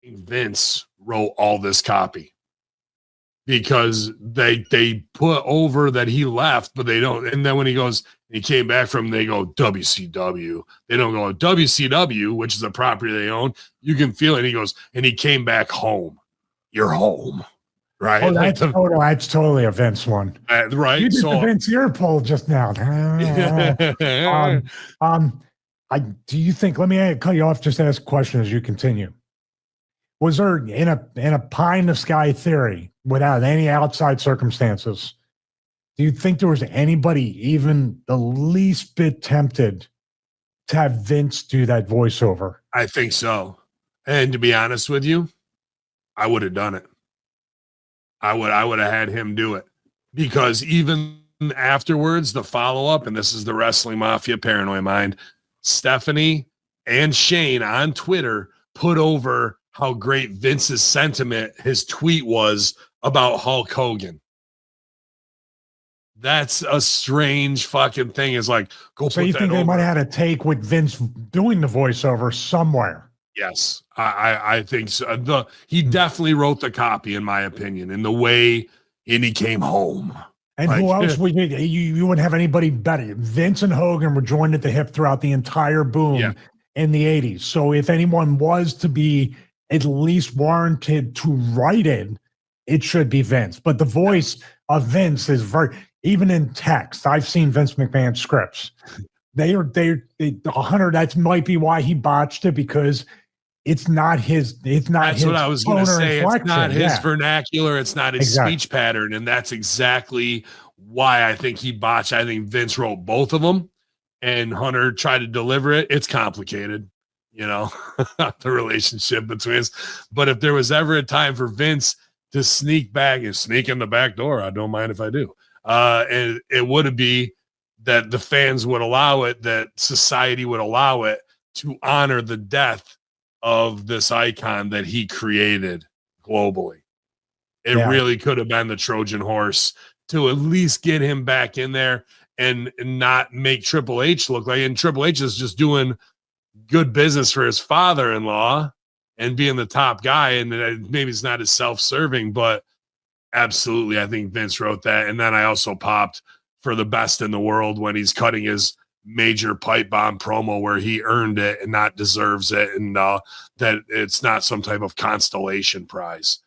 Vince wrote all this copy because they put over that he left, but they don't. And then when he came back from, they go WCW. They don't go WCW, which is a property they own. You can feel it. And he goes, and he came back home. You're home, right? Oh, that's totally a Vince one, right? You did the Vince ear pull just now. Do you think? Let me cut you off. Just ask a question as you continue. Was there in a pie in the sky theory, without any outside circumstances, do you think there was anybody even the least bit tempted to have Vince do that voiceover? I think so. And to be honest with you, I would have done it. I would have had him do it, because even afterwards, the follow-up, and this is the Wrestling Mafia Paranoid Mind, Stephanie and Shane on Twitter put over how great Vince's sentiment, his tweet was about Hulk Hogan. That's a strange fucking thing. Is like, go. So you think they might have had a take with Vince doing the voiceover somewhere? Yes, I think so. He definitely wrote the copy, in my opinion, in the way, and he came home. And who else would you wouldn't have anybody better? Vince and Hogan were joined at the hip throughout the entire boom in the 80s. So if anyone was to be at least warranted to write it should be Vince. But the voice of Vince is even in text. I've seen Vince McMahon scripts. They 100. That might be why he botched it, because it's not his. That's what I was going to say. It's not his vernacular. It's not his speech pattern, and that's exactly why I think he botched. I think Vince wrote both of them, and Hunter tried to deliver it. It's complicated, the relationship between us. But if there was ever a time for Vince to sneak in the back door, I don't mind if I do. And it would be that the fans would allow it, that society would allow it, to honor the death of this icon that he created globally. It really could have been the Trojan horse to at least get him back in there and not make Triple H look like, and Triple H is just doing good business for his father-in-law and being the top guy. And maybe it's not as self-serving, but absolutely, I think Vince wrote that. And then I also popped for the best in the world when he's cutting his major pipe bomb promo where he earned it and not deserves it, and that it's not some type of constellation prize.